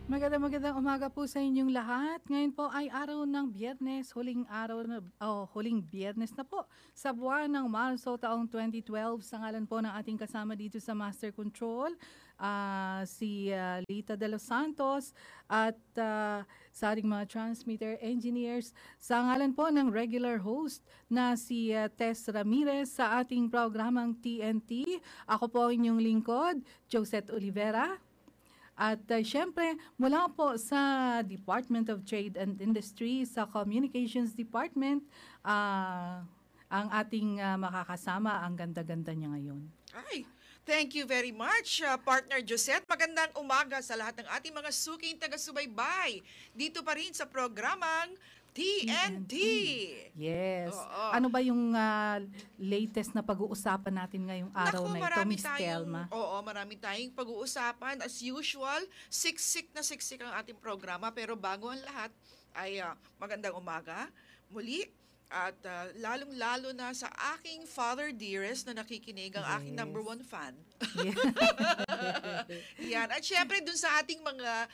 Magandang umaga po sa inyong lahat. Ngayon po ay araw ng Biyernes, huling Biyernes na po sa buwan ng Marso taong 2012. Sa ngalan po ng ating kasama dito sa Master Control, si Lita de los Santos at sa ating mga transmitter engineers. Sa ngalan po ng regular host na si Tess Ramirez sa ating programang TNT. Ako po ang inyong lingkod, Josette Olivera. At syempre, mula po sa Department of Trade and Industry, sa Communications Department, ang ating makakasama, ang ganda-ganda niya ngayon. Ay, thank you very much, Partner Josette. Magandang umaga sa lahat ng ating mga suking taga-subaybay. Dito pa rin sa programang TNT. Yes. Oo. Ano ba yung latest na pag-uusapan natin ngayong araw na ito, Miss Telma? Oo, marami tayong pag-uusapan. As usual, siksik na siksik ang ating programa. Pero bago ang lahat, ay magandang umaga muli. At lalong-lalo na sa aking father dearest na nakikinig, ang aking number one fan. Yan. At syempre, dun sa ating mga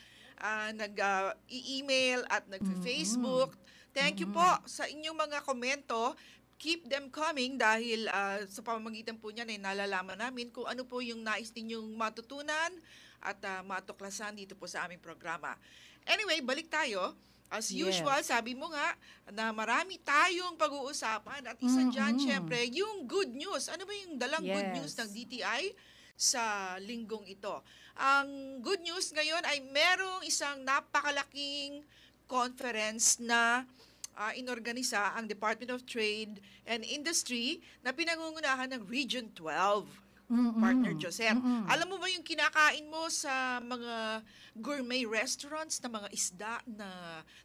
nag-email at nag-Facebook, thank you po sa inyong mga komento. Keep them coming dahil sa pamamagitan po niyan ay nalalaman namin kung ano po yung nais ninyong matutunan at matuklasan dito po sa aming programa. Anyway, balik tayo. As usual, sabi mo nga na marami tayong pag-uusapan at isa dyan, syempre, yung good news. Ano ba yung dalang good news ng DTI sa linggong ito? Ang good news ngayon ay merong isang napakalaking conference na inorganisa ang Department of Trade and Industry na pinangungunahan ng Region 12, Partner Josette. Alam mo ba yung kinakain mo sa mga gourmet restaurants na mga isda na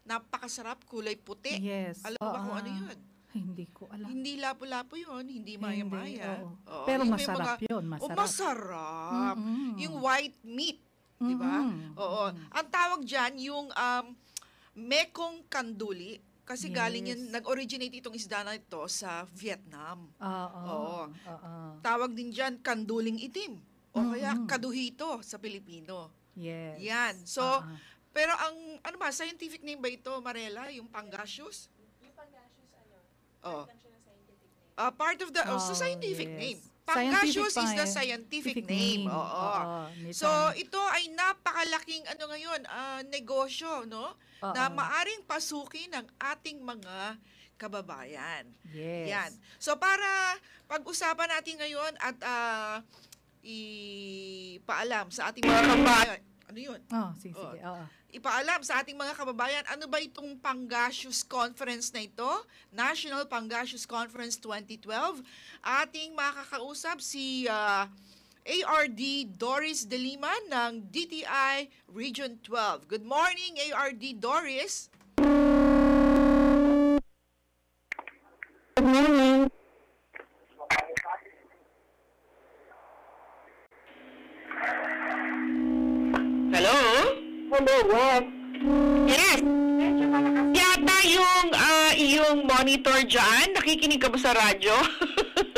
napakasarap, kulay puti? Yes. Alam mo ba kung ano yun? Hindi ko alam. Hindi lapo-lapo yun, hindi maya-maya. Oo. Pero yung masarap yun, masarap. Masarap. Yung white meat, di ba? Oo. Ang tawag dyan, yung Mekong Kanduli. Kasi galing yan, nag-originate itong isda na ito sa Vietnam. Oo. Tawag din dyan, kanduling itim. O kaya kaduhito sa Pilipino. Yes. Yan. So, pero ang, ano ba, scientific name ba ito, Marela? Yung Pangasius? Part of the scientific name. Pangasius is the scientific name. Oo. So, ito ay napakalaking ngayon, negosyo, no? Na maaring pasukin ng ating mga kababayan. Yes. Yan. So, para pag-usapan natin ngayon at ipaalam sa ating mga kababayan. Ano yun? Sige. Ipaalam sa ating mga kababayan, ano ba itong Pangasius Conference na ito? National Pangasius Conference 2012. Ating makakausap si ARD Doris De Lima ng DTI Region 12. Good morning, ARD Doris. Good morning. Hello? Hello, yes. Yes. Yata yung iyong monitor dyan. Nakikinig ka ba sa radyo?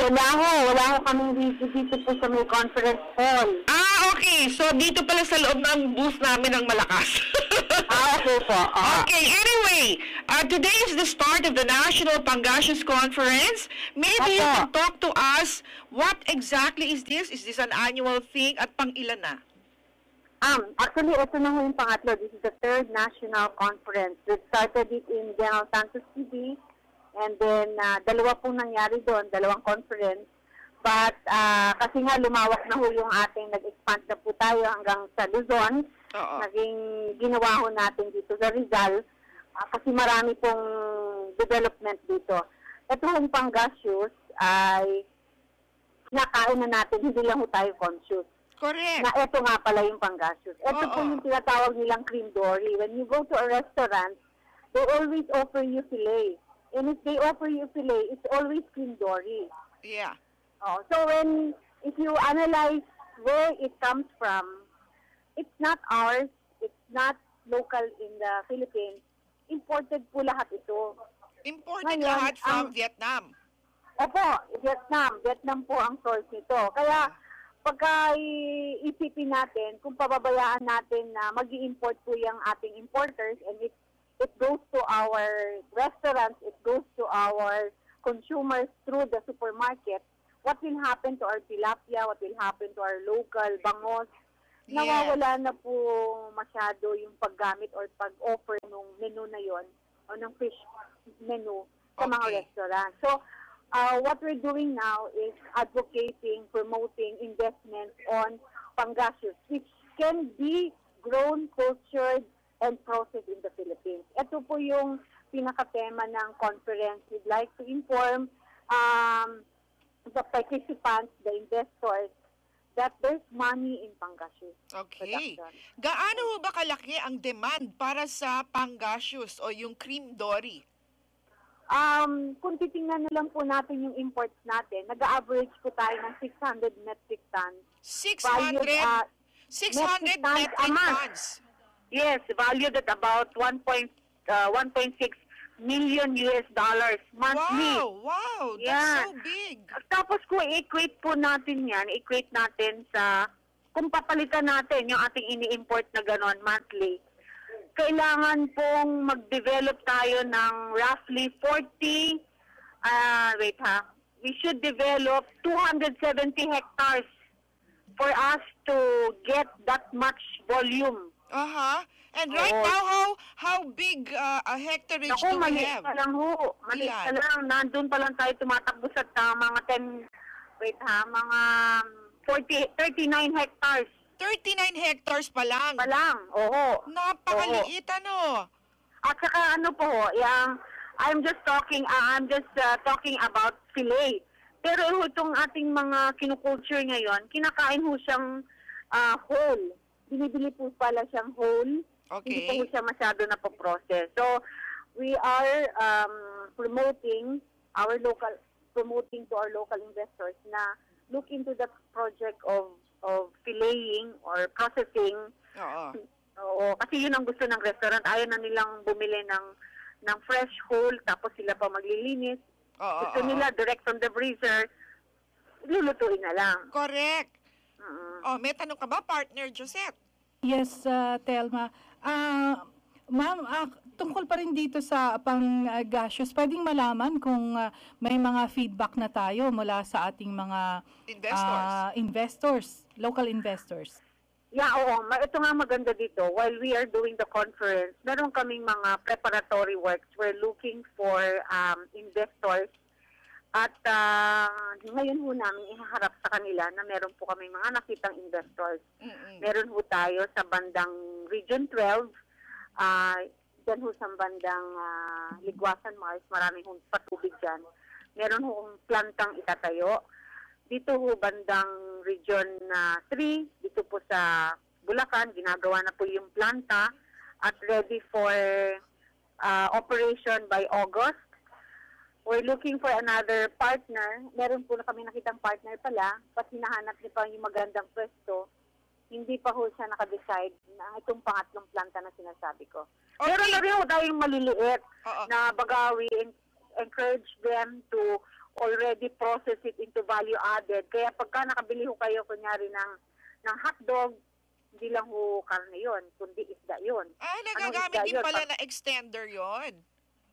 Wala ho kaming dito po sa may conference hall. Okay. So, dito pala sa loob ng booth namin ang malakas. Okay po. Okay, anyway, today is the start of the National Pangasius Conference. Maybe you can talk to us, what exactly is this? Is this an annual thing at pang-ilan na? Actually, ito na ho yung pangatlo. This is the third national conference. We started it in General Santos City, and then dalawa pong nangyari doon, dalawang conference. But kasi nga lumawak na ho yung ating, nag-expand na po tayo hanggang sa Luzon. Naging ginawa ho natin dito sa Rizal kasi marami pong development dito. Ito hong Pangasius ay nakain na natin, hindi lang ho tayo conscious. Correct. Na ito nga pala yung Pangasius. Ito po yung tinatawag nilang cream dory. When you go to a restaurant, they always offer you filet. And if they offer you filet, it's always cream dory. Yeah. So if you analyze where it comes from, it's not ours, it's not local in the Philippines. Imported po lahat ito. Imported Ngayon, lahat from Vietnam. Opo, Vietnam. Vietnam po ang source nito. Kaya pagka isipin natin, kung pababayaan natin na mag-i-import po yung ating importers and it goes to our restaurants, it goes to our consumers through the supermarket, what will happen to our tilapia, what will happen to our local bangos? Yes. Nawawala na po masyado yung paggamit or pag-offer ng menu na yon o ng fish menu sa mga Okay. restaurant. So, what we're doing now is advocating, promoting investments on pangasius, which can be grown, cultured, and processed in the Philippines. Ito po yung pinaka-tema ng conference. We'd like to inform the participants, the investors, that there's money in pangasius Okay. production. Gaano ho ba kalaki ang demand para sa pangasius o yung cream dory? Kung titingnan na lang po natin yung imports natin, nag-average po tayo ng 600 metric tons. 600 Valued at 600 metric tons metric a month. tons. Yes, valued at about 1.6 million US dollars monthly. Wow, that's Yeah. so big. Tapos kung i-equate po natin yan, equate natin sa, kung papalitan natin yung ating ini-import na ganon monthly, kailangan pong mag-develop tayo ng roughly 40, we should develop 270 hectares for us to get that much volume. And right Oo. now, how big a hectarage Naku, do we maliit have? pa lang ho. Maliit Ilan? pa lang. Nandun pa lang tayo tumatakbo sa mga 39 hectares 39 hectares pa lang. pa lang. Oo. Napakaliit ano. At saka ano po, I'm just talking about fillet. Pero itong ating mga kinukulture ngayon, kinakain ho siyang whole. Binibili po pala siyang whole. Hindi po Okay. siya masyado na po-process. So, we are promoting to our local investors na look into the project of filleting or processing. Oo. Oo, kasi yun ang gusto ng restaurant. Ayaw na nilang bumili ng fresh whole, tapos sila pa maglilinis. Oo. Gusto nila direct from the freezer, lulutuin na lang. Correct. Mm-mm. Oh, may tanong ka ba, partner Josette? Yes, Telma. Ma'am, tungkol pa rin dito sa pang-gaseous, pwedeng malaman kung may mga feedback na tayo mula sa ating mga investors, local investors. Yeah, oo. Ito nga maganda dito. While we are doing the conference, meron kaming mga preparatory works. We're looking for investors. At ngayon ho namin ihaharap sa kanila na meron po kami mga nakitang investors. Mm-mm. Meron ho tayo sa bandang Region 12, dyan ho sa bandang Ligwasan Mars, maraming hong patubig dyan. Meron ho plantang itatayo. Dito ho bandang Region 3, dito po sa Bulacan, ginagawa na po yung planta at ready for operation by August. We're looking for another partner. Meron po na kami nakitang partner pala, pas hinahanap niya pa yung magandang pwesto. Hindi pa ho siya nakadecide na itong pangatlong planta na sinasabi ko. Okay. Meron na rin ho tayong maliliit Oo. na bagawi encourage them to already process it into value added. Kaya pagka nakabili ho kayo kunyari ng hotdog, hindi lang ho karne yun, kundi isda yun. Nagagamit isda din yun? pala na extender yon.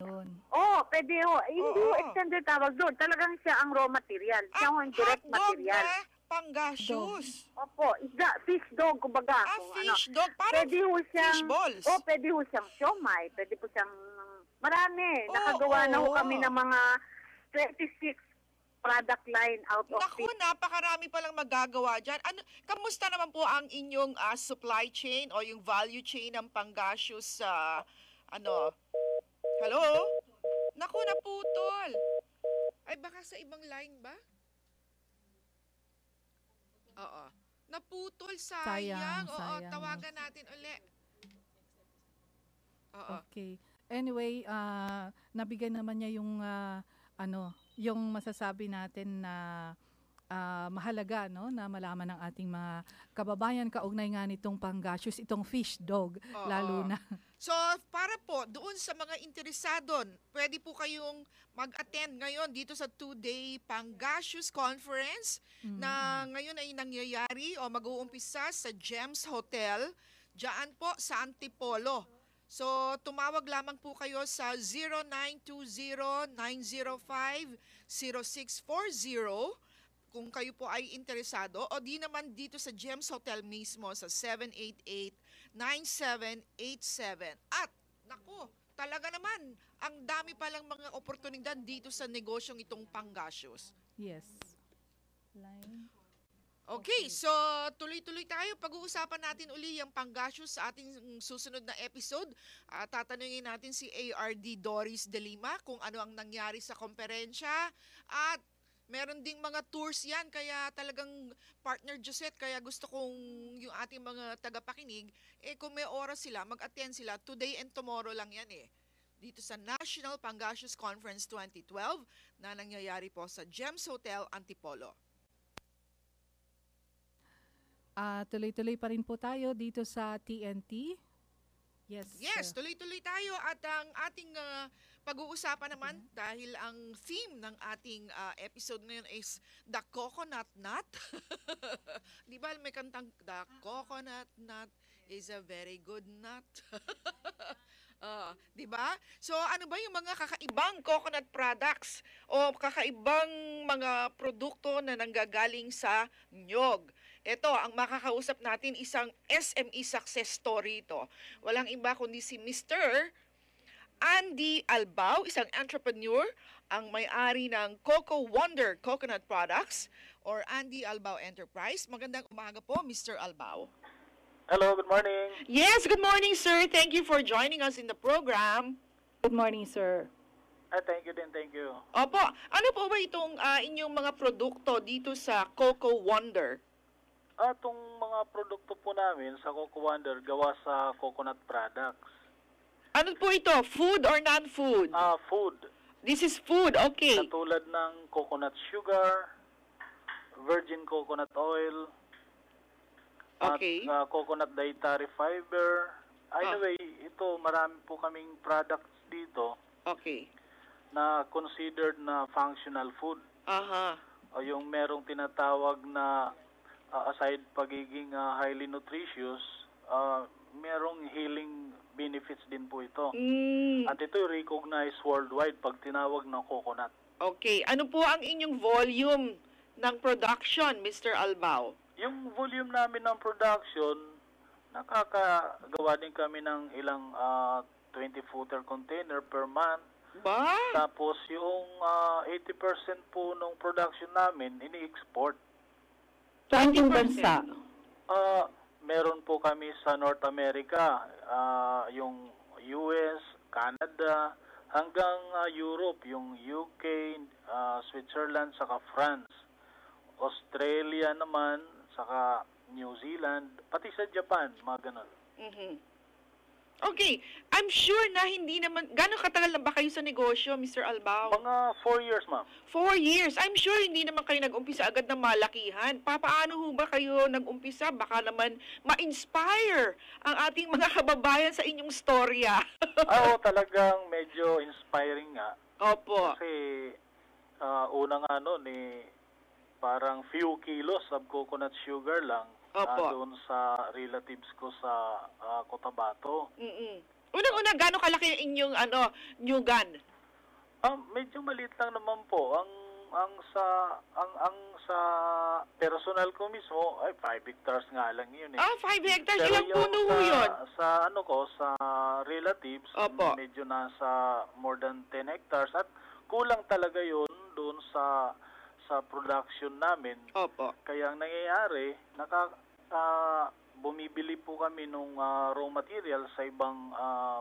Yun. Oh, pwede ho. Hindi ho Oo. extended tawag doon. Talagang siya ang raw material. Siya ho ang direct hotdog material. na panggaseous. Opo, isda, fish dog, kumbaga. Kung Fish dog. Parang Pwede ho siyang, fish balls. pwede ho siyang siomay. Pwede po siyang, marami. Oo, Nakagawa na ho oo. kami ng mga 26 product line out of Naku, napakarami palang magagawa dyan. Kamusta naman po ang inyong supply chain o yung value chain ng panggaseous sa Hello? Naku, naputol. Ay, baka sa ibang line ba? Oo. Naputol, sayang. Oo, sayang. tawagan natin uli. Oo. Okay. Anyway, nabigyan naman niya yung yung masasabi natin na mahalaga, no, na malaman ng ating mga kababayan kaugnay nga nitong panggasyos, itong fish dog, Oo. lalo na. So, para po, doon sa mga interesado, pwede po kayong mag-attend ngayon dito sa 2-day Pangasius Conference na ngayon ay nangyayari o mag-uumpisa sa Gems Hotel, dyan po sa Antipolo. So, tumawag lamang po kayo sa 0920-905-0640 kung kayo po ay interesado, o di naman dito sa Gems Hotel mismo sa 788-9787. At, naku, talaga naman, ang dami palang mga oportunidad dito sa negosyong itong Pangasius. Yes. Line. Okay, so tuloy-tuloy tayo. Pag-uusapan natin uli yung Pangasius sa ating susunod na episode. Tatanungin natin si ARD Doris De Lima kung ano ang nangyari sa komperensya. At meron ding mga tours yan, kaya talagang partner Josette, kaya gusto kong yung ating mga tagapakinig, kung may oras sila, mag-attend sila. Today and tomorrow lang yan dito sa National Pangasius Conference 2012 na nangyayari po sa Gems Hotel, Antipolo. Tuloy-tuloy pa rin po tayo dito sa TNT. Yes. Yes, tuloy-tuloy tayo at ang ating pag-uusapan naman dahil ang theme ng ating episode ngayon is The Coconut Nut. Di ba may kantang The Coconut Nut is a very good nut. Di ba? So ano ba yung mga kakaibang coconut products o kakaibang mga produkto na nanggagaling sa nyog? Ito, ang makakausap natin, isang SME success story ito. Walang iba kundi si Mr. Andy Albao, isang entrepreneur, ang may-ari ng Coco Wonder Coconut Products or Andy Albao Enterprise. Magandang umaga po, Mr. Albao. Hello, good morning. Yes, good morning, sir. Thank you for joining us in the program. Good morning, sir. Thank you din, thank you. Opo, ano po ba itong inyong mga produkto dito sa Coco Wonder? Itong mga produkto po namin sa Coco Wonder gawa sa coconut products. Ano po ito? Food or non-food? Food. This is food, okay. Katulad ng coconut sugar, virgin coconut oil, Okay. at coconut dietary fiber. Anyway, ito marami po kaming products dito Okay. na considered na functional food. Aha. O yung merong tinatawag na aside pagiging highly nutritious, merong healing benefits din po ito. At ito recognized worldwide pag tinawag ng coconut. Okay. Ano po ang inyong volume ng production, Mr. Albao? Yung volume namin ng production, nakakagawa din kami ng ilang 20-footer container per month. Ba? Tapos yung 80% po ng production namin, ini-export. Saan 20%? bansa? Meron po kami sa North America, yung US, Canada, hanggang Europe, yung UK, Switzerland, saka France. Australia naman, saka New Zealand, pati sa Japan, mga ganun. Okay. I'm sure na hindi naman... Gano'ng katagal na ba kayo sa negosyo, Mr. Albao? Mga 4 years, ma'am. 4 years. I'm sure hindi naman kayo nag-umpisa agad ng malakihan. Paano ho ba kayo nag-umpisa? Baka naman ma-inspire ang ating mga kababayan sa inyong storya. Oo, talagang medyo inspiring nga. Opo. Kasi una nga noon, parang few kilos of coconut sugar lang. Opo. Doon sa relatives ko sa Cotabato. Unang-una, gano'ng kalaki yung inyong nyugan? Medyo maliit lang naman po. Ang sa personal ko mismo ay 5 hectares nga lang yun 5 hectares. Pero Ilang puno ho yun? Sa sa relatives, Opo. medyo nasa more than 10 hectares at kulang talaga yun doon sa production namin. Opo. Kaya ang nangyayari, bumibili po kami ng raw material sa ibang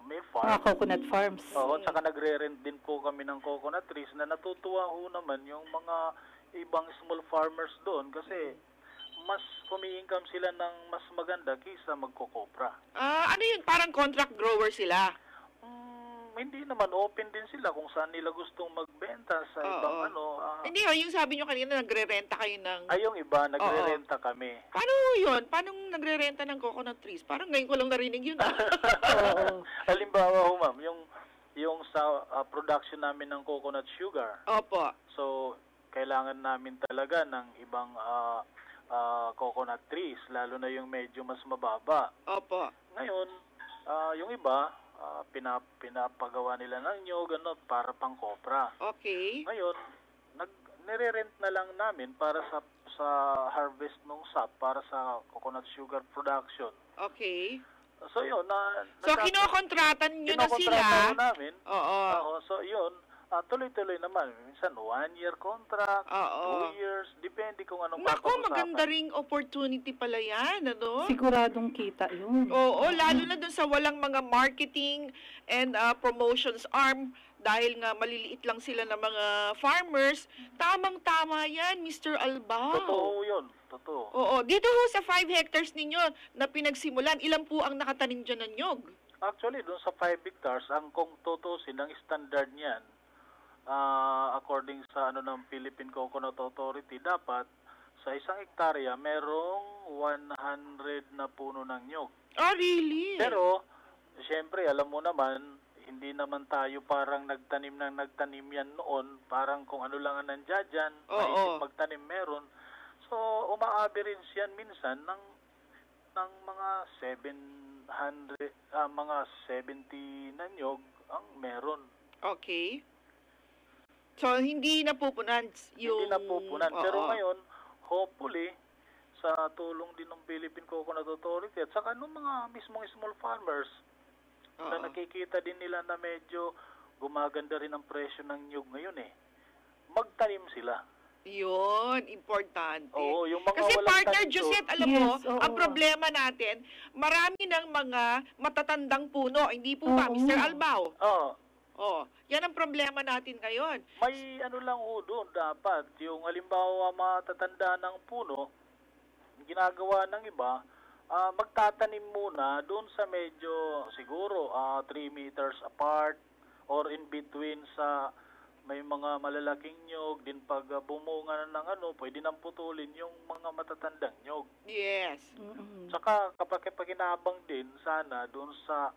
may farm. coconut farms. Oo, at saka nagre-rent din po kami ng coconut trees na natutuwa ho naman yung mga ibang small farmers doon kasi mas kumi-income sila ng mas maganda kaysa magkokopra. Ano yun? Parang contract grower sila? hindi naman open din sila kung saan nila gustong magbenta sa ibang Hindi, yung sabi nyo kanina, nagre-renta kayo ng... Ay, yung iba, nagre-renta kami. Paano yun? Paano nagre-renta ng coconut trees? Parang ngayon ko lang narinig yun. Oo. Halimbawa, ma'am, yung sa production namin ng coconut sugar. Opo. So, kailangan namin talaga ng ibang coconut trees, lalo na yung medyo mas mababa. Opo. Ngayon, yung iba, pinapagawa nila ng nyog, para pang kopra. Okay. Ngayon, nire-rent na lang namin para sa harvest ng sap, para sa coconut sugar production. Okay. So, yun. So, kinokontratan nyo na sila? Kinokontratan namin. Oo. So, yun. Tuloy-tuloy naman. Minsan, 1-year contract, 2 years. Depende kung anong Naku, papag-usapan. maganda ring opportunity pala yan, ano? Siguradong kita yun. Oo, lalo na dun sa walang mga marketing and promotions arm dahil nga maliliit lang sila ng mga farmers. Tamang-tama yan, Mr. Albao. Totoo yun. Totoo. Oo, dito ho sa 5 hectares ninyo na pinagsimulan, ilan po ang nakatanim dyan ng nyog? Actually, doon sa 5 hectares, ang kung tutusin, ang standard niyan, according sa ng Philippine Coconut Authority, dapat sa 1 hektarya merong 100 na puno ng nyog. Oh, really? Pero, siyempre, alam mo naman, hindi naman tayo parang nagtanim yan noon. Parang kung ano lang ang nandiyan dyan, maisip magtanim meron. So, uma-average yan minsan ng mga 700, mga 70 na nyog ang meron. Okay. So, hindi napupunan yung... Hindi napupunan. Pero ngayon, hopefully, sa tulong din ng Philippine Coconut Authority at saka ng mga mismong small farmers, na nakikita din nila na medyo gumaganda rin ang presyo ng nyug ngayon magtanim sila. Yun, importante. Oo, yung mga kasi walang partner tanim Josette, doon. alam mo, Yes, oo. ang problema natin, marami ng mga matatandang puno, hindi po ba, Mr. Albao? Oh, yan ang problema natin ngayon. May lang doon dapat. Yung halimbawa matatanda ng puno, ginagawa ng iba, magtatanim muna doon sa medyo siguro 3 meters apart or in between sa may mga malalaking nyog. Din pag bumunga na ng pwede nang putulin yung mga matatandang nyog. Yes. Saka kapag paginabang din sana doon sa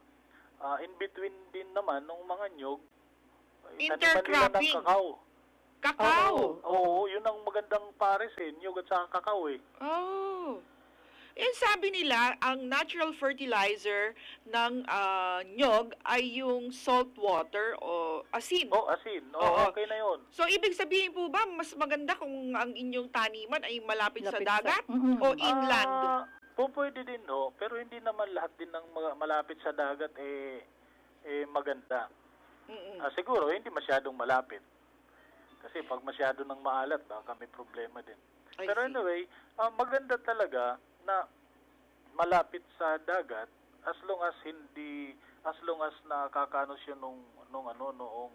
in between din naman ng mga nyog, Intercropping. ng kakao. Kakao. Oo, yun ang magandang pares nyog at saka kakao Oh. Yan sabi nila, ang natural fertilizer ng nyog ay yung salt water o asin. Asin. Oo. Okay na yun. So, ibig sabihin po ba, mas maganda kung ang inyong taniman ay malapit sa Lapit dagat sa- o inland? Pwede din pero hindi naman lahat din ng malapit sa dagat maganda. Siguro hindi masyadong malapit. Kasi pag masyado nang maalat, baka may problema din. I Pero see. anyway, maganda talaga na malapit sa dagat as long as nakakaano siya noong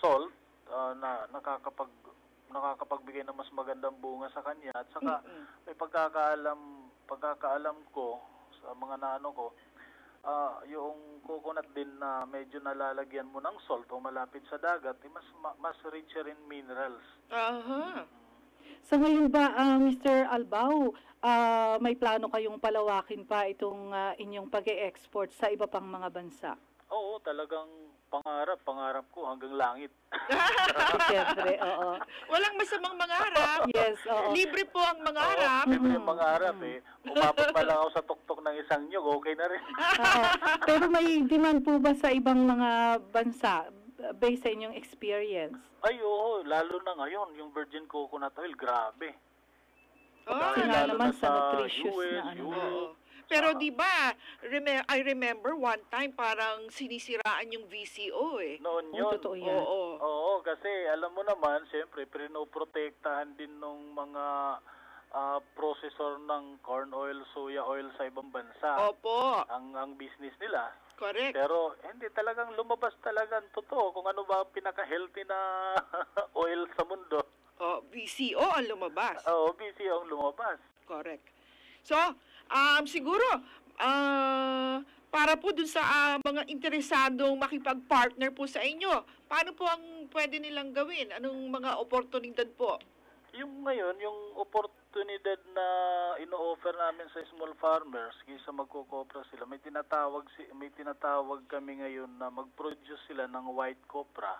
salt na nakakapagbigay ng mas magandang bunga sa kanya at saka may pagkakaalam ko sa mga naano ko yung coconut din na medyo nalalagyan mo ng salt o malapit sa dagat mas richer in minerals. Sa ngayon ba, Mr. Albao, may plano kayong palawakin pa itong inyong pag-e-export sa iba pang mga bansa? Oo, talagang pangarap ko hanggang langit. Siyempre, oo. Walang masamang mangarap. Yes, oo. Libre po ang mangarap. Libre yung mangarap Umabot pa lang ako sa tuktok ng isang nyog, okay na rin. Oo. Pero may demand po ba sa ibang mga bansa based sa inyong experience? Ay, oo, lalo na ngayon, yung virgin coconut oil, grabe. Kasi nga Lalo naman na sa nutritious US, na ano. Oo. Pero di ba, I remember one time parang sinisiraan yung VCO Noon Oo, yun. totoo yan. Oo, kasi alam mo naman, siyempre, pinoprotektahan din ng mga processor ng corn oil, soya oil sa ibang bansa. Opo. Ang business nila. Correct. Pero hindi talagang lumabas talagang totoo kung ano ba ang pinaka-healthy na oil sa mundo. VCO ang lumabas. Oo, busy ang lumabas. Correct. So, siguro, para para po dun sa mga interesadong makipag-partner po sa inyo. Paano po ang pwede nilang gawin? Anong mga oportunidad po? Yung ngayon, yung oportunidad na ino-offer namin sa small farmers, kaysa magkokopra sila, may tinatawag kami ngayon na mag-produce sila ng white copra.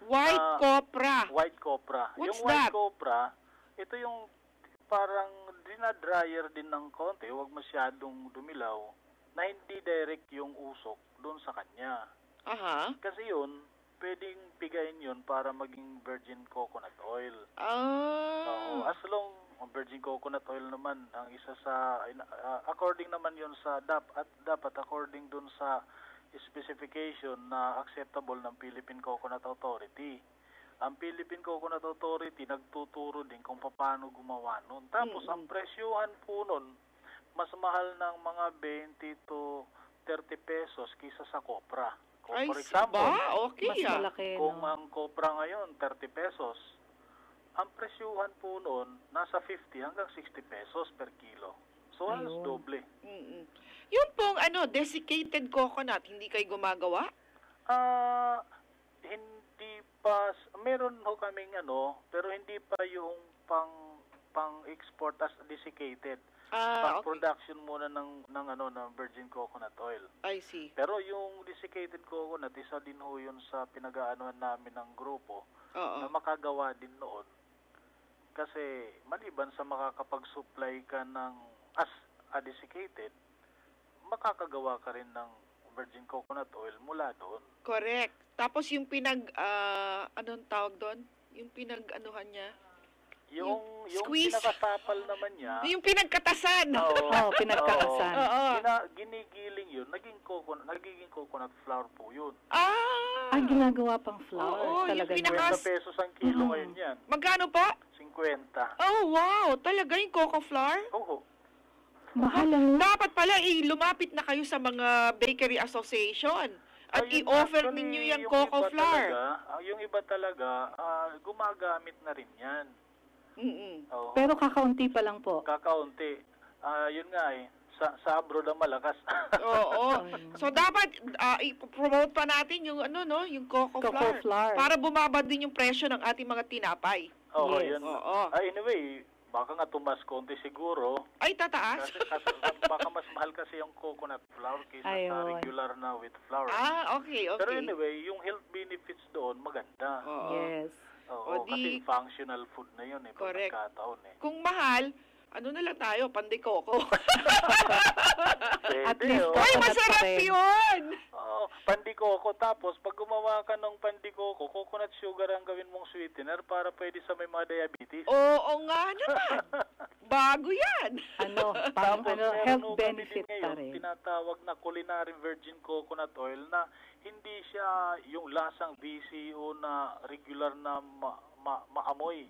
White copra. White copra. What's yung white that? copra, ito yung parang dinadryer din ng konti, huwag masyadong dumilaw, na hindi direct yung usok doon sa kanya. Aha. Kasi yun, pwedeng pigayin yun para maging virgin coconut oil. Ah. As long virgin coconut oil naman ang isa sa according naman yun sa dapat according dun sa specification na acceptable ng Philippine Coconut Authority. Ang Philippine Coconut Authority nagtuturo din kung paano gumawa nun. Tapos ang presyuhan po nun mas mahal ng mga 20 to 30 pesos kaysa sa kopra. Ay, For example, okay. Mas malaki, kung no? ang kopra ngayon 30 pesos, ang presyuhan po noon nasa 50 hanggang 60 pesos per kilo. So halos Ayun. doble. Yung pong desiccated coconut, hindi kayo gumagawa? Hindi pa, meron ho kaming pero hindi pa yung pang-export as desiccated. Okay. Pang-production muna ng virgin coconut oil. I see. Pero yung desiccated coconut, isa din ho yun sa pinag-aanohan namin ng grupo na makagawa din noon. Kasi maliban sa makakapag-supply ka ng as a desiccated, makakagawa ka rin ng virgin coconut oil mula doon. Correct. Tapos yung anong tawag doon? Yung pinag-anuhan niya? Yung squeeze. pinakasapal naman niya. Yung pinagkatasan. Pinagkakasan. Ginigiling yun, nagiging coconut flour po yun. Ay, ginagawa pang flour. Oo, Talaga yung 50 pesos ang kilo ngayon yan. Magkano po? 50. Oh, wow. Talaga yung coco flour? Oo. Mahal ang Dapat pala lumapit na kayo sa mga bakery association at i-offer ninyo yung coco flour. Yung iba talaga, gumagamit na rin yan. Oo. Pero kakaunti pa lang po. Kakaunti. Yun nga sa abroad ang malakas. Oo. So dapat i-promote pa natin yung yung coco flour para bumaba din yung presyo ng ating mga tinapay. Oo, Yes. yun. Oo. Anyway, baka nga tumas konti siguro. Ay, tataas? Kasi baka mas mahal kasi yung coconut flour kaysa sa Ayun. regular na wheat flour. Okay. Pero anyway, yung health benefits doon maganda. Oo. Yes. Oo, O di- kasi functional food na yun Correct. pagkataon Kung mahal, na lang tayo, pandikoko. At Pwede, least oh. Ay, coconut masarap pa rin. yun! Oo, pandikoko. Tapos, pag gumawa ka ng pandikoko, coconut sugar ang gawin mong sweetener para pwede sa may mga diabetes. Oo nga naman. Bago yan. Pang meron health ho kami benefit din pa ngayon, rin. tinatawag na culinary virgin coconut oil na hindi siya yung lasang VCO na regular na maamoy.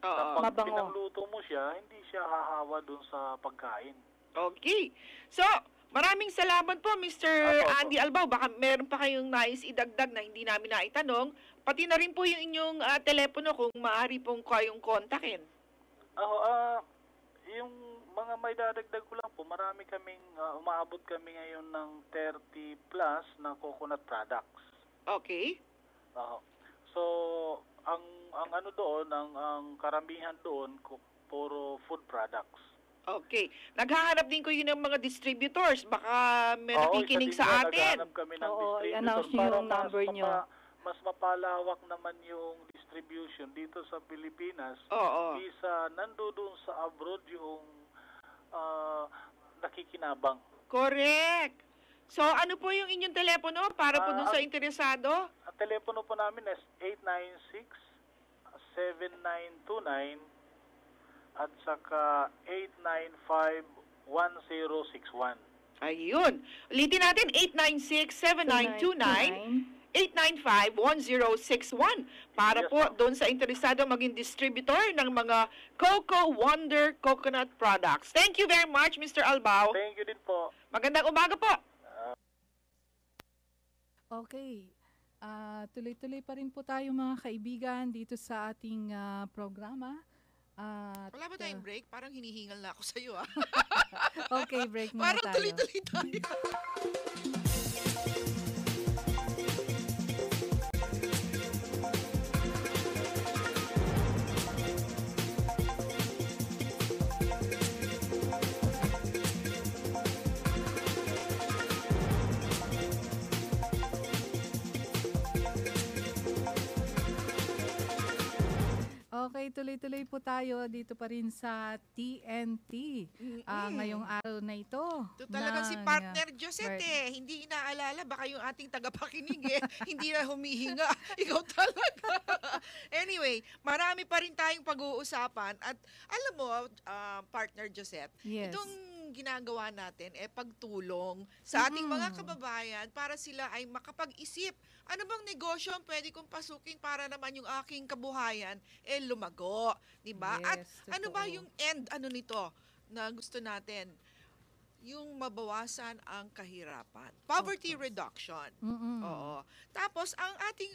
Na pag Mabango. pinagluto mo siya, hindi siya hahawa dun sa pagkain. Okay. So, maraming salamat po, Mr. Opo. Andy Albao. Baka meron pa kayong nais idagdag na hindi namin naitanong. Pati na rin po yung inyong telepono kung maaari pong kayong kontakin. Yung mga may dadagdag ko lang po, marami kaming, umaabot kami ngayon ng 30 plus na coconut products. Okay? So, ang doon, ang karamihan doon, puro food products. Okay. Naghahanap din ko yun ng mga distributors. Baka may Oo, nakikinig isa din sa yan, atin. naghahanap kami ng Oo, distributor i-announce nyo para yung number nyo. mas mapalawak naman yung distribution dito sa Pilipinas. Oo. Isa nandoon sa abroad yung nakikinabang. Correct. So, ano po yung inyong telepono para po dun sa interesado? Ang telepono po namin is 896-7929 at saka 895-1061. Ayun. Ulitin natin, 896-7929. 895-1061 para Yes, po ma'am. doon sa interesado maging distributor ng mga Coco Wonder Coconut Products. Thank you very much, Mr. Albao. Thank you din po. Magandang umaga po. Okay. Tuloy-tuloy pa rin po tayo mga kaibigan dito sa ating programa. At, Wala ba tayong break? Parang hinihingal na ako sa iyo. okay, break muna Parang tayo. tuloy-tuloy tayo. Okay, tuloy-tuloy po tayo dito pa rin sa TNT ngayong araw na ito. Ito talagang si partner Josette hindi inaalala, baka yung ating tagapakinig hindi na humihinga. Ikaw talaga. Anyway, marami pa rin tayong pag-uusapan at alam mo, partner Josette, itong ginagawa natin pagtulong sa ating mga kababayan para sila ay makapag-isip. Ano bang negosyo ang pwede kong pasukin para naman yung aking kabuhayan lumago, 'di ba? Yes, At ano ba totoo. yung end nito na gusto natin? Yung mabawasan ang kahirapan. Poverty reduction. Oo. Tapos,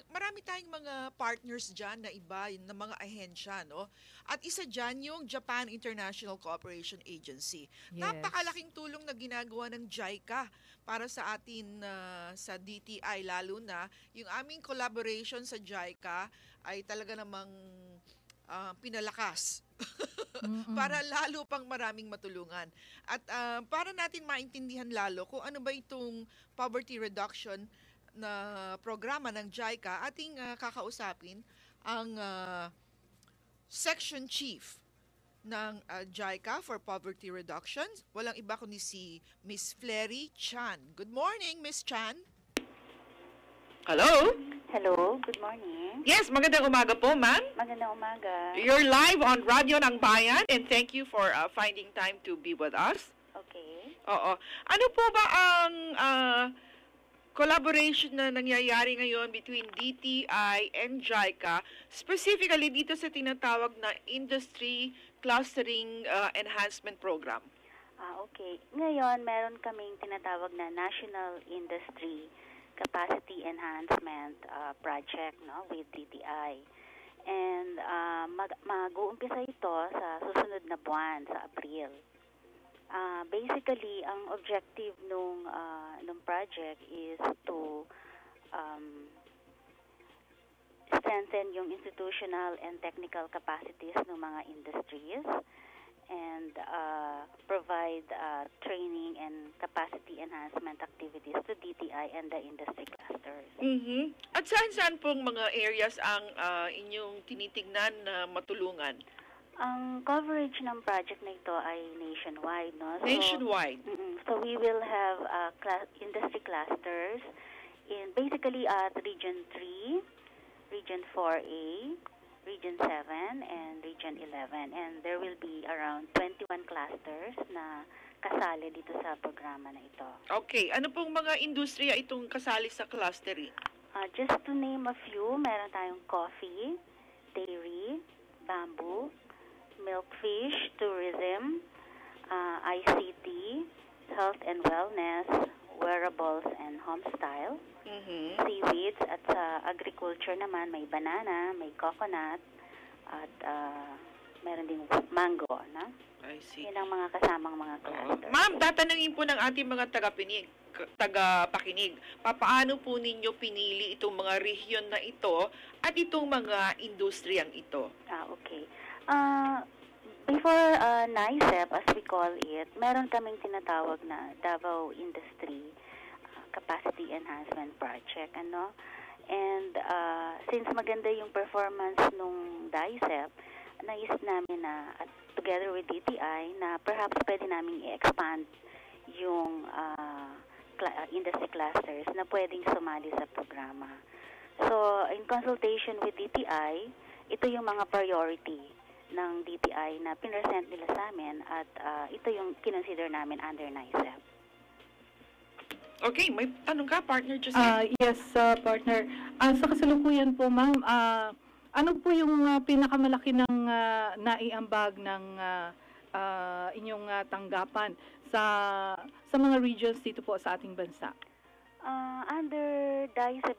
marami tayong mga partners dyan na iba, na mga ahensya, no? At isa dyan yung Japan International Cooperation Agency. Yes. Napakalaking tulong na ginagawa ng JICA para sa atin sa DTI, lalo na yung aming collaboration sa JICA ay talaga namang pinalakas para lalo pang maraming matulungan. At para natin maintindihan lalo kung ano ba itong poverty reduction na programa ng JICA, ating kakausapin ang section chief ng JICA for Poverty Reduction. Walang iba kundi si Miss Flery Chan. Good morning, Miss Chan. Hello? Hello, good morning. Yes, magandang umaga po, ma'am. Magandang umaga. You're live on Radyo ng Bayan and thank you for finding time to be with us. Okay. Oo. Ano po ba ang collaboration na nangyayari ngayon between DTI and JICA, specifically dito sa tinatawag na Industry Clustering Enhancement Program? Okay. Ngayon, meron kaming tinatawag na National Industry Capacity Enhancement Project, no, with DTI. And mag-uumpisa ito sa susunod na buwan, sa April. Basically, ang objective nung project is to strengthen yung institutional and technical capacities ng mga industries and provide training and capacity enhancement activities to DTI and the industry clusters. Mm-hmm. At saan-saan pong mga areas ang inyong tinitignan na matulungan? Ang coverage ng project na ito ay nationwide, no? So, Nationwide? So we will have industry clusters in basically at Region 3, Region 4A, Region 7, and Region 11. And there will be around 21 clusters na kasali dito sa programa na ito. Okay. Ano pong mga industriya itong kasali sa clustering? Just to name a few, meron tayong coffee, dairy, bamboo, milkfish, tourism, ICT, health and wellness, wearables and home style, seaweeds, at sa agriculture naman may banana, may coconut, at meron ding mango, no? I see. Yan ang mga kasamang mga clusters. Ma'am, tatanungin po ng ating mga tagapakinig, paano po ninyo pinili itong mga rehiyon na ito at itong mga industriyang ito? Okay. Before NICEP, as we call it, meron kaming tinatawag na Davao Industry Capacity Enhancement Project, ano? And since maganda yung performance nung DICEP, naisip namin na together with DTI na perhaps pwede namin i-expand yung industry clusters na pwedeng sumali sa programa. So, in consultation with DTI, ito yung mga priority ng DTI na pinresent nila sa amin at ito yung kinonsider namin under NICEP. Okay, may tanong ka, partner Joseph? Yes, partner. Sa kasalukuyan po, ma'am, ano po yung pinakamalaki ng naiambag ng inyong tanggapan sa mga regions dito po sa ating bansa? Under DICEP,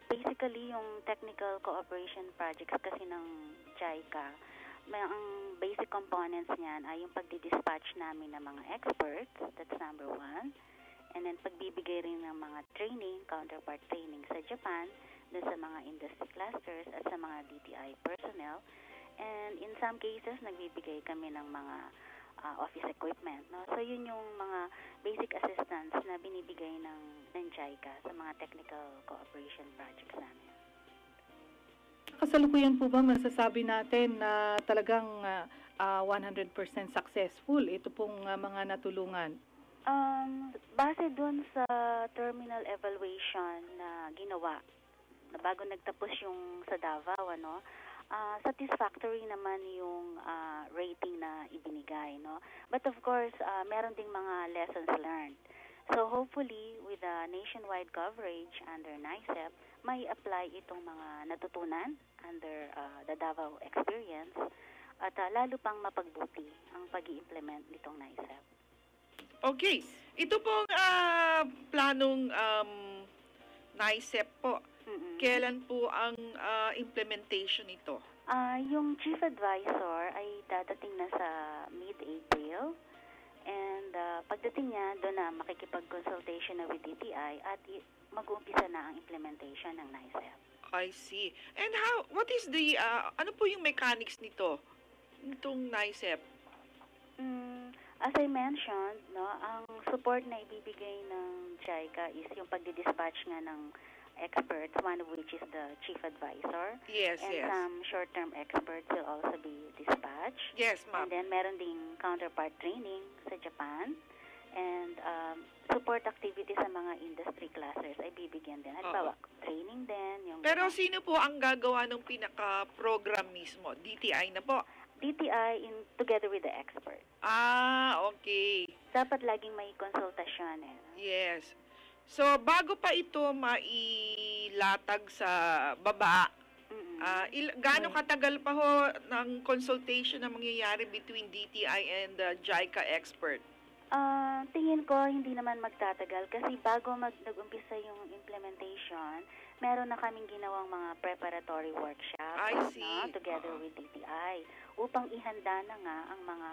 basically yung technical cooperation projects kasi ng JICA, ang basic components niyan ay yung pagdi-dispatch namin ng mga experts, that's number one. And then pagbibigay rin ng mga training, counterpart training sa Japan, dun sa mga industry clusters at sa mga DTI personnel. And in some cases, nagbibigay kami ng mga office equipment. No? So yun yung mga basic assistance na binibigay ng JICA sa mga technical cooperation projects namin. kasalukuyan po ba masasabi natin na talagang 100% successful ito pong mga natulungan? Base dun sa terminal evaluation na ginawa, na bago nagtapos yung sa Davao, satisfactory naman yung rating na ibinigay, no? But of course, meron ding mga lessons learned. So hopefully, with the nationwide coverage under NICEP, may apply itong mga natutunan under the Davao experience at lalo pang mapagbuti ang pag-i-implement nitong NICEP. Okay. Ito pong planong NICEP po. Kailan po ang implementation nito? Yung chief advisor ay dadating na sa mid-April. And pagdating niya, doon na makikipag-consultation na with DTI at mag-uumpisa na ang implementation ng NICEP. I see. And what is the, ano po yung mechanics nito? Itong NICEP? As I mentioned, ang support na ibibigay ng JICA is yung pagdi-dispatch nga ng experts, one of which is the chief advisor. Yes, and yes. some short-term experts will also be dispatched. Yes, ma'am. And then meron ding counterpart training sa Japan. And support activities sa mga industry clusters ay bibigyan din. At bawa, training din. Yung Pero sino po ang gagawa ng pinaka-program mismo? DTI na po? DTI together with the expert. Okay. Dapat laging may konsultasyon. Yes. So, bago pa ito mailatag sa baba, gaano katagal pa ho ng consultation na mangyayari between DTI and the JICA expert? Tingin ko hindi naman magtatagal kasi bago nag-umpisa yung implementation, meron na kaming ginawang mga preparatory workshops together with DTI upang ihanda na nga ang mga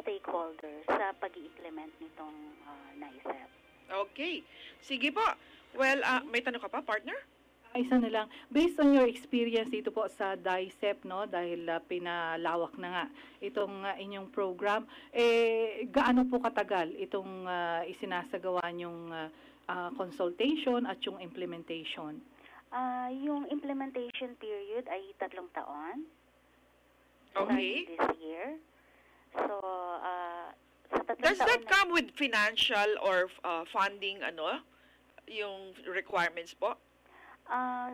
stakeholders sa pag-i-implement nitong NICEP. Okay. Sige po. Well, may tanong ka pa, partner? Isa na lang. Based on your experience dito po sa DICEP, dahil pinalawak na nga itong inyong program, gaano po katagal itong isinasagawa niyong consultation at yung implementation? Yung implementation period ay 3 taon. Okay. This year. So, sa 3 Does taon that come with financial or funding, yung requirements po?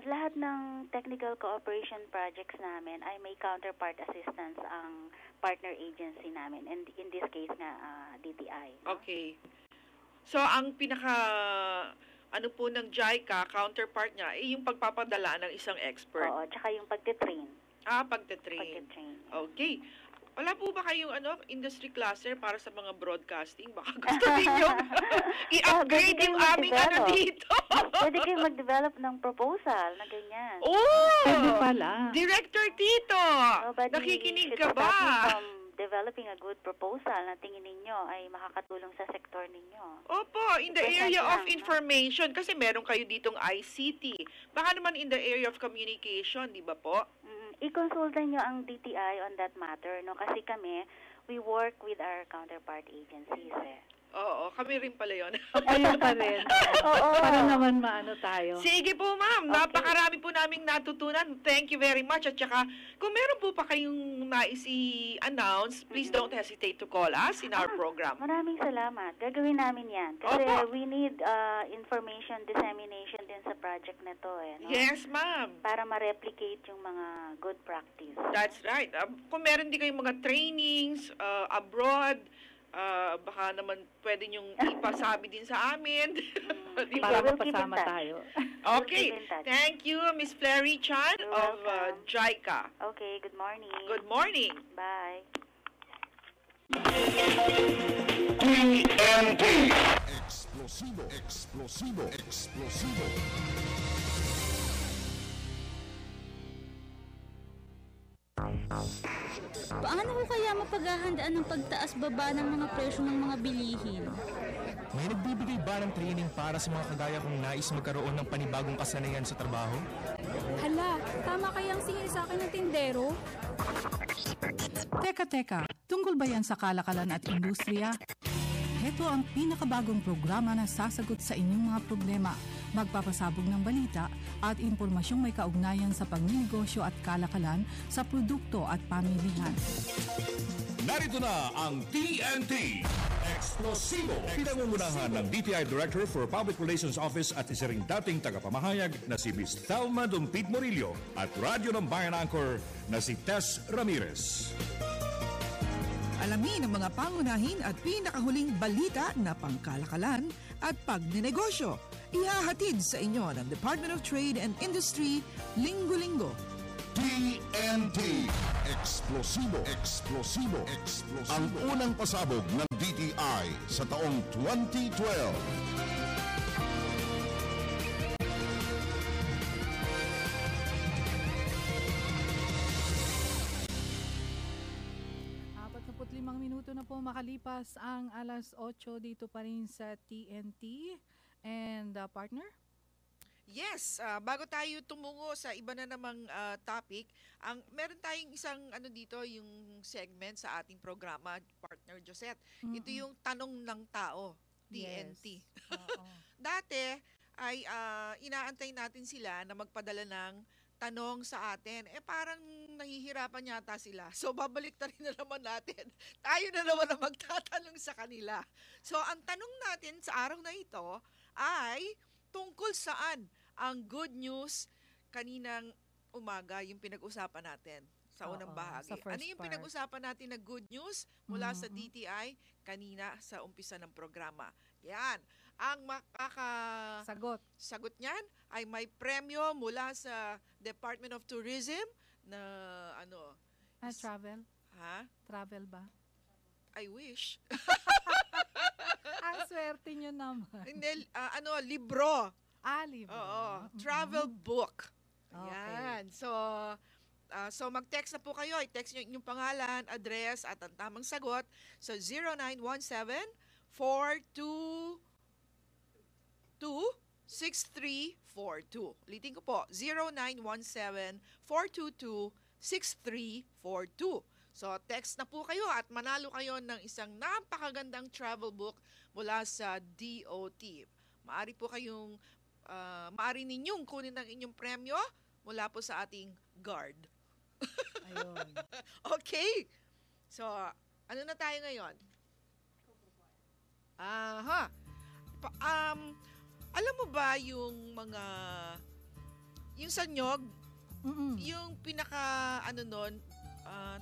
Lahat ng technical cooperation projects namin ay may counterpart assistance ang partner agency namin, and in this case nga DTI. Okay. So ang pinaka po ng JICA counterpart niya ay yung pagpapadala ng isang expert. Oo, tsaka yung pagte-train. Pagte-train. Okay. Wala po ba kayong industry cluster para sa mga broadcasting? Baka gusto niyo i-upgrade yung aming dito. Pwede kayong mag-develop ng proposal na ganyan. Pwede pala. Director Tito! Nobody Nakikinig should ka ba? stop me from developing a good proposal na tingin ninyo ay makakatulong sa sektor ninyo. Opo, in the area of information, kasi meron kayo ditong ICT. Baka naman in the area of communication, di ba po? I-consulta nyo ang DTI on that matter, kasi kami, we work with our counterpart agencies. Oo, kami rin pala yun. Ayun pa rin. Para naman maano tayo. Sige po, ma'am. Okay. Napakarami po naming natutunan. Thank you very much. At saka, kung meron po pa kayong nais i-announce, please don't hesitate to call us in our program. Maraming salamat. Gagawin namin yan. Kasi we need information dissemination din sa project na to. Yes, ma'am. Para ma-replicate yung mga good practice. That's right. Kung meron din kayong mga trainings abroad, baka naman pwede nyong ipasabi din sa amin. Para mapasama tayo. Okay. Thank you, Miss Flary Chan of JICA. Okay, good morning. Good morning. Bye. PNP. Explosivo, explosivo, explosivo. Paano ko kaya mapaghahandaan ng pagtaas-baba ng mga presyo ng mga bilihin? May nagbibigay ba ng training para sa mga kagaya kong nais magkaroon ng panibagong kasanayan sa trabaho? Hala, tama kayang singil sa akin ng tindero? Teka, tungkol ba yan sa kalakalan at industriya? Heto ang pinakabagong programa na sasagot sa inyong mga problema, magpapasabog ng balita at impormasyong may kaugnayan sa pagninegosyo at kalakalan sa produkto at pamilihan. Narito na ang TNT Explosivo. Pinangungunahan ng DTI Director for Public Relations Office at isa ring dating tagapamahayag na si Miss Thelma Dumpid Morillo at radyo ng Bayan Anchor na si Tess Ramirez. Alamin ang mga pangunahin at pinakahuling balita na pangkalakalan at pagninegosyo. Ihahatid sa inyo ng Department of Trade and Industry linggo-linggo. TNT Explosivo. Explosivo. Explosivo. Ang unang pasabog ng DTI sa taong 2012. Minuto na po makalipas ang alas 8 dito pa rin sa TNT and partner. Yes, bago tayo tumungo sa iba na namang topic, meron tayong isang dito, yung segment sa ating programa, partner Josette. Ito yung tanong ng tao, TNT. Yes. Dati ay inaantay natin sila na magpadala ng tanong sa atin, parang nahihirapan yata sila. So, babalik na rin na naman natin. Tayo na naman ang magtatanong sa kanila. So, ang tanong natin sa araw na ito ay tungkol saan ang good news kaninang umaga, yung pinag-usapan natin sa unang bahagi. Ano yung pinag-usapan natin na good news mula sa DTI kanina sa umpisa ng programa? Yan. Ang sagot niyan ay may premyo mula sa Department of Tourism na travel? Ha? Travel ba? I wish. Ang swerte nyo naman. Hindi, libro. Libro. Oo, travel book. Okay. Yan. So mag-text na po kayo. I-text nyo inyong pangalan, address, at ang tamang sagot sa 0917-422-6342. Ulitin ko po, 0917-422-6342. So, text na po kayo at manalo kayo ng isang napakagandang travel book mula sa DOT. Maaari ninyong kunin ang inyong premyo mula po sa ating guard. Ayun. Okay. So, ano na tayo ngayon? Alam mo ba yung sa nyog, yung pinaka,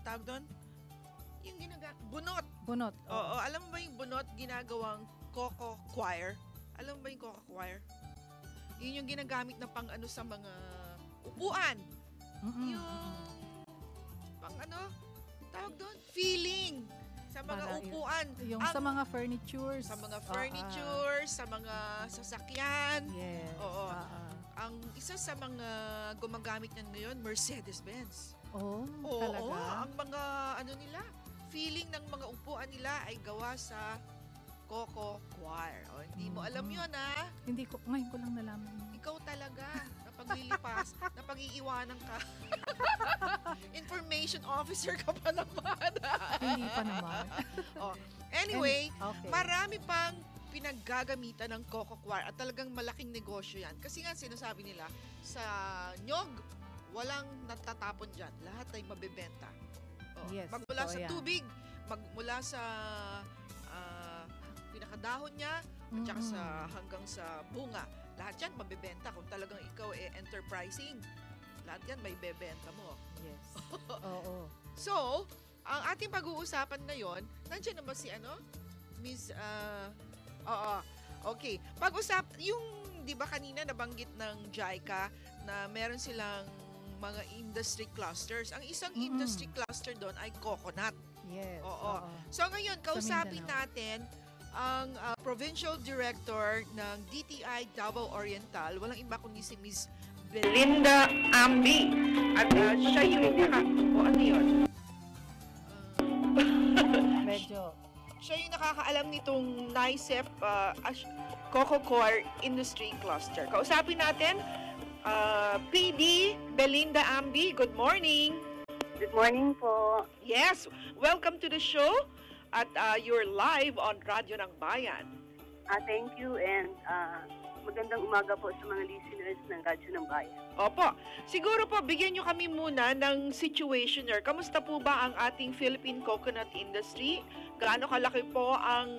tawag doon? Yung bunot. Bunot. Oo, alam mo ba yung bunot ginagawang coco choir? Alam mo ba yung coco choir? Yun yung ginagamit na pang sa mga upuan. Yung pang tawag doon? Feeling. Sa mga upuan. Yung sa mga furnitures. Sa mga furnitures, sa mga sasakyan. Yes. Oo. Ang isa sa mga gumagamit niyan ngayon, Mercedes-Benz. Talaga? Oo, ang mga nila, feeling ng mga upuan nila ay gawa sa coco choir. Hindi mo alam yun, ha? Hindi ko, ngayon ko lang nalaman. Ikaw talaga, napaglilipas, napag-iiwanan ka. Information officer ka pa naman. Hindi pa naman. Anyway, okay. Marami pang pinaggagamitan ng coco choir at talagang malaking negosyo yan. Kasi nga sinasabi nila, sa nyog, walang natatapon dyan. Lahat ay mabebenta. Yes, magmula sa tubig, magmula sa pinakadahon niya, at saka hanggang sa bunga. Lahat yan mabebenta. Kung talagang ikaw enterprising, lahat yan may bebenta mo. Yes. Oo. So, ang ating pag-uusapan ngayon, nandiyan naman si Miss, okay. Yung, di ba kanina nabanggit ng JICA na meron silang mga industry clusters. Ang isang industry cluster doon ay coconut. Yes. Oo. So ngayon, kausapin natin ang Provincial Director ng DTI Davao Oriental. Walang iba kundi si Miss Belinda Ambi. At siya yung ano yun? Medyo. Siya yung nakakaalam nitong NICEP Coco Core Industry Cluster. Kausapin natin PD Belinda Ambi. Good morning. Good morning po. Yes, welcome to the show. at you're live on Radyo ng Bayan. Thank you and magandang umaga po sa mga listeners ng Radyo ng Bayan. Opo. Siguro po, bigyan nyo kami muna ng situationer. Kamusta po ba ang ating Philippine coconut industry? Gaano kalaki po ang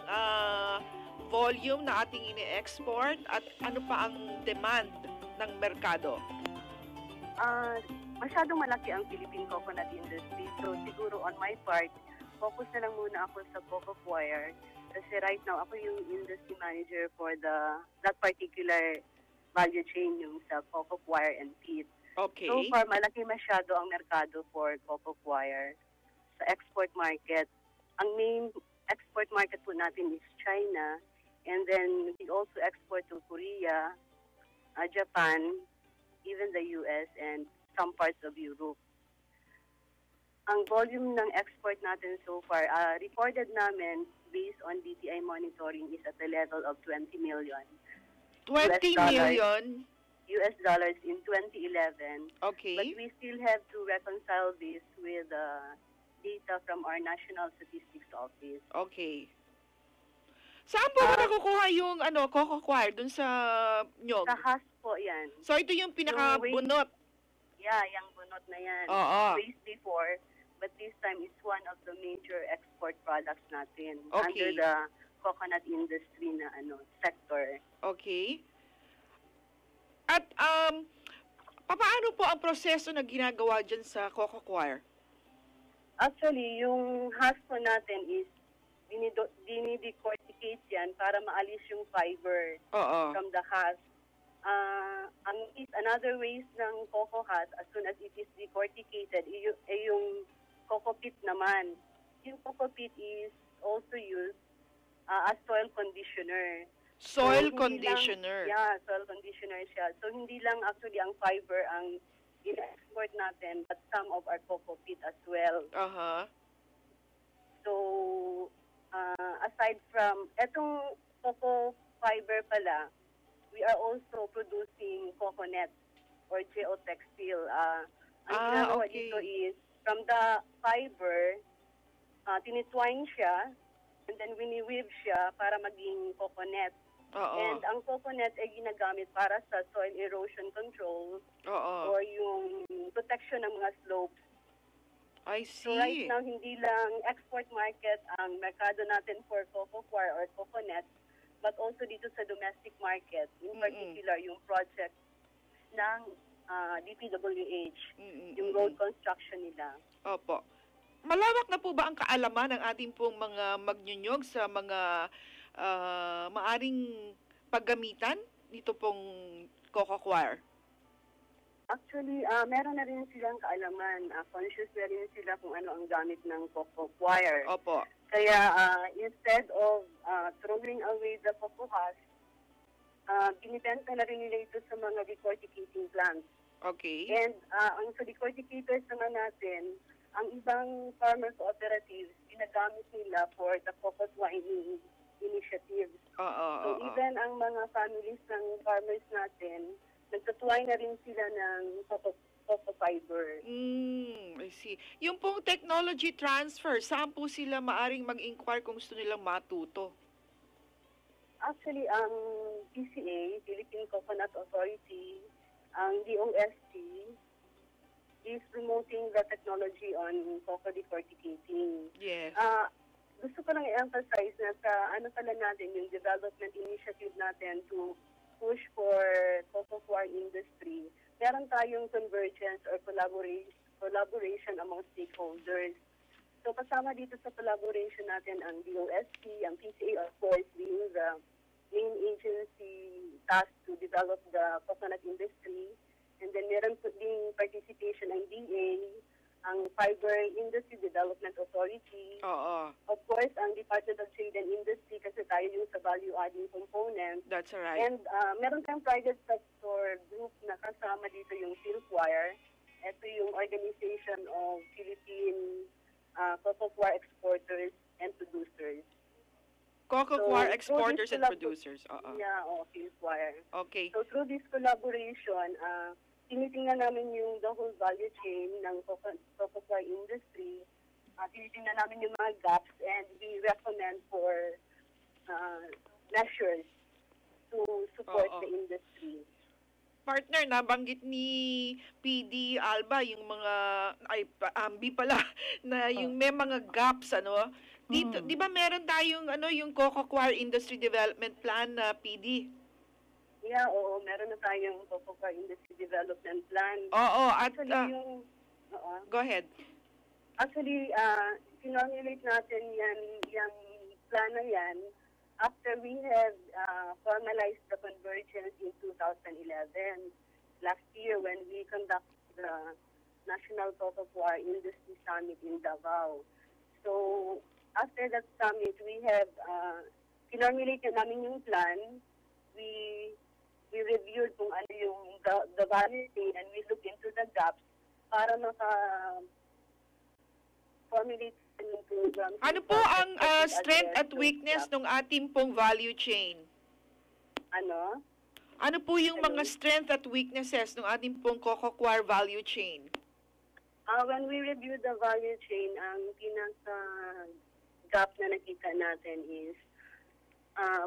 volume na ating ini-export at ano pa ang demand ng merkado? Masyadong malaki ang Philippine coconut industry. So siguro on my part, focus na lang muna ako sa coco coir. Kasi right now, ako yung industry manager for that particular value chain, yung sa coco coir and peat. Okay. So far, malaki masyado ang merkado for coco coir sa export market. Ang main export market po natin is China. And then we also export to Korea, Japan, even the US, and some parts of Europe. Ang volume ng export natin so far, reported namin based on DTI monitoring is at the level of 20 million. 20 million? US dollars in 2011. Okay. But we still have to reconcile this with data from our National Statistics Office. Okay. Saan po ba nakukuha yung coco coir dun sa nyog? Sa Haas po yan. So ito yung pinaka-bunot? Yeah, yung bunot na yan. Oo. Waste before, but this time it's one of the major export products natin Okay. under the coconut industry na sector. Okay. At paano po ang proseso na ginagawa dyan sa coco coir? Actually, yung Haas po natin is dinidecorticate yan para maalis yung fiber from the husk. Another ways ng coco husk, as soon as it is decorticated, yung coco pit naman. Yung coco pit is also used as soil conditioner. Soil conditioner? Soil conditioner siya. So, hindi lang actually ang fiber ang in-export natin, but some of our coco pit as well. So, aside from etong coco fiber pala, we are also producing coconut or geotextile. Ang ginagawa dito is from the fiber, tinitwine siya and then wini-weave siya para maging coconut. And ang coconut ay ginagamit para sa soil erosion control or yung protection ng mga slopes. I see. So right now, hindi lang export market ang merkado natin for coco coir or coconut, but also dito sa domestic market, in particular yung project ng DPWH, yung road construction nila. Opo. Malawak na po ba ang kaalaman ng ating pong mga magnyunyog sa mga maaring paggamitan nito pong coco coir? Actually, meron na rin silang kaalaman. Conscious na rin sila kung ano ang gamit ng coco coir. Opo. Kaya instead of throwing away the coco husk, binibenta na rin nila ito sa mga decorticating plants. Okay. And ang sa decorticators naman natin, ang ibang farmer cooperatives, ginagamit nila for the coco twining initiatives. So even ang mga families ng farmers natin, nagtutwine na rin sila ng coco fiber. I see. Yung pong technology transfer, saan po sila maaring mag-inquire kung gusto nilang matuto? Actually, ang PCA, Philippine Coconut Authority, ang DOST, is promoting the technology on coco decorticating. Yes. Gusto ko lang i-emphasize na sa pala natin, yung development initiative natin to push for coco coir industry, meron tayong convergence or collaboration among stakeholders. So kasama dito sa collaboration natin ang DOST, ang PCA of course being the main agency tasked to develop the coconut industry. And then meron po ding participation ng DA, ang Fiber Industry Development Authority. Of course, ang Department of Trade and Industry kasi tayo yung sa value-adding component. That's right. And meron tayong private sector group na kasama dito yung Philcoir. Ito yung Organization of Philippine Coco Coir Exporters and Producers. Coco Coir Exporters and Producers. Yeah, Philcoir. Okay. So through this collaboration, tinitingnan namin yung the whole value chain ng coco coir industry tinitingnan namin yung mga gaps and we recommend for measures to support the industry. Partner, nabanggit ni PD Alba yung mga, Ambi pala, na yung may mga gaps, ano? Dito, di ba meron tayong, yung Coco Coir Industry Development Plan na PD? Yeah, oo, meron na tayong Coco Coir Industry Development Plan. Oo, at, Actually, go ahead. Actually, sinomulate natin yung plan na yan after we have formalized the convergence in 2011, last year when we conducted the National Coco Coir Industry Summit in Davao. So, after that summit, we have sinomulate namin yung plan. We reviewed kung ano yung the value chain and we looked into the gaps para formulate yung program. Ano po ang strength at weakness ng ating pong value chain? Ano? Ano po yung mga strength at weaknesses ng ating pong Coco Coir value chain? When we review the value chain, ang pinaka-gap na nakita natin is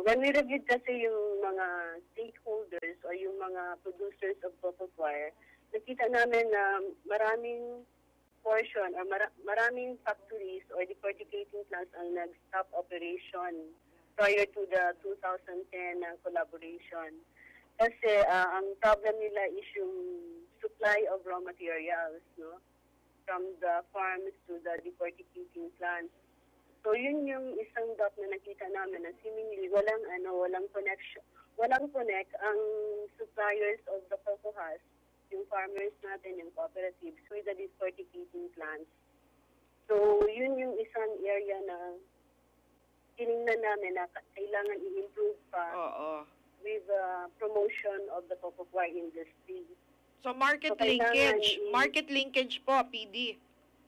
when we reviewed kasi yung mga stakeholders o yung mga producers of Coco Coir, nakita namin na maraming portion or maraming factories or decorticating plants ang nag-stop operation prior to the 2010 collaboration. Kasi ang problem nila is yung supply of raw materials, no? From the farms to the decorticating plants. So yun yung isang gap na nakita namin na seemingly walang connection, walang connect ang suppliers of the cocoa husk, yung farmers natin, yung cooperatives, with the decorticating plants. So, yun yung isang area na tinignan namin na kailangan i-improve pa with the promotion of the cocoa coir industry. So, market linkage po, PD.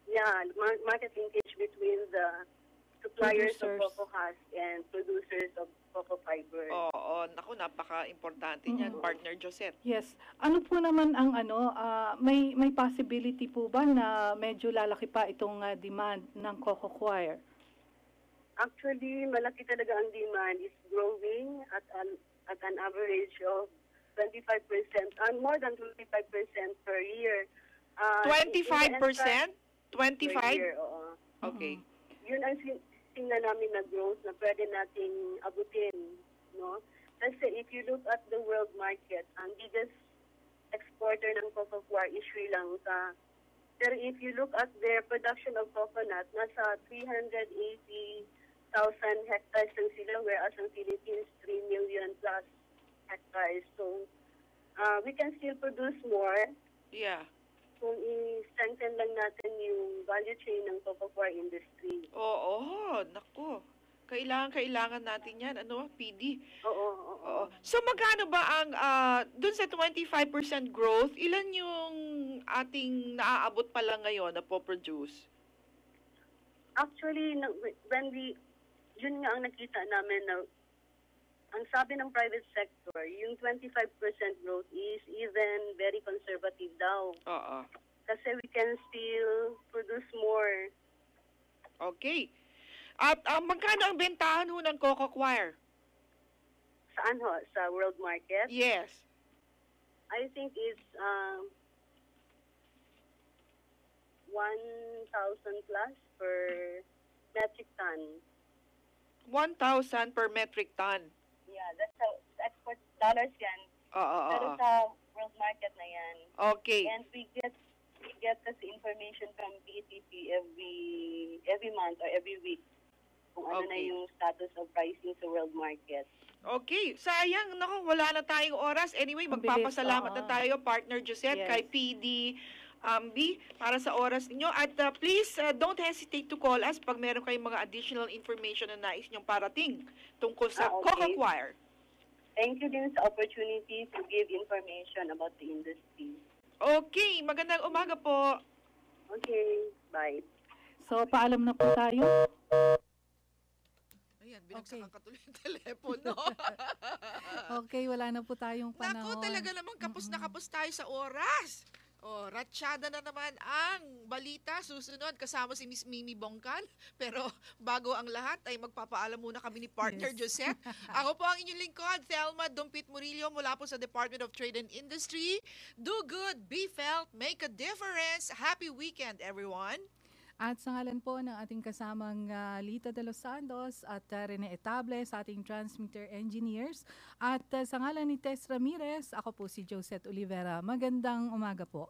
Yeah, market linkage between the suppliers of cocoa husk and producers of cocoa fiber. Oo, naku, napaka-importante niyan, Partner Josette. Yes. Ano po naman ang may possibility po ba na medyo lalaki pa itong demand ng Coco Coir? Actually, malaki talaga ang demand. Is growing at an average of 25%, more than 25% per year. 25%? 25? Per year, oo. Okay. Yun ang tingnan namin na growth na pwede nating abutin, no? Kasi if you look at the world market, ang biggest exporter ng cocoa coir is Sri Lanka. Pero if you look at their production of coconut, nasa 380,000 hectares lang sila, whereas ang Philippines, 3 million plus hectares. So, we can still produce more. Yeah. Kung i-strengthen lang natin yung value chain ng cocoa coir industry. Oo, naku. Kailangan natin yan, PD? Oo. So, magkano ba ang, dun sa 25% growth, ilan yung ating naaabot pa lang ngayon na po-produce? Actually, yun nga ang nakita namin na ang sabi ng private sector, yung 25% growth is even very conservative daw. Oo. Kasi we can still produce more. Okay. At magkano ang bentahan ho ng Coco Coir? Saan ho? Sa world market? Yes. I think it's 1,000 plus per metric ton. 1,000 per metric ton. Yeah, that's how export dollars yan. Pero sa world market na yan. Okay. And we get kasi information from PETP every month or every week kung ano na yung status of pricing sa world market. Okay. Sayang, wala na tayong oras. Anyway, magpapasalamat na tayo, Partner Josette, kay PD B para sa oras ninyo. At please, don't hesitate to call us pag meron kayong mga additional information na nais nyong parating tungkol sa Coco Coir. Thank you din sa opportunity to give information about the industry. Okay, magandang umaga po. Okay, bye. So, paalam na po tayo. Ayan, binagsakan ka tuloy yung telepono. Okay, wala na po tayong panahon. Naku, talaga namang kapos na kapos tayo sa oras. Oh, ratsyada na naman ang balita. Susunod, kasama si Miss Mimi Bongkan. Pero bago ang lahat, ay magpapaalam muna kami ni partner Josette. Ako po ang inyong lingkod, Thelma Dumpit Murillo, mula po sa Department of Trade and Industry. Do good, be felt, make a difference. Happy weekend, everyone. At sa ngalan po ng ating kasamang Lita de los Santos at Rene Etable sa ating transmitter engineers. At sa ngalan ni Tess Ramirez, ako po si Josette Olivera. Magandang umaga po.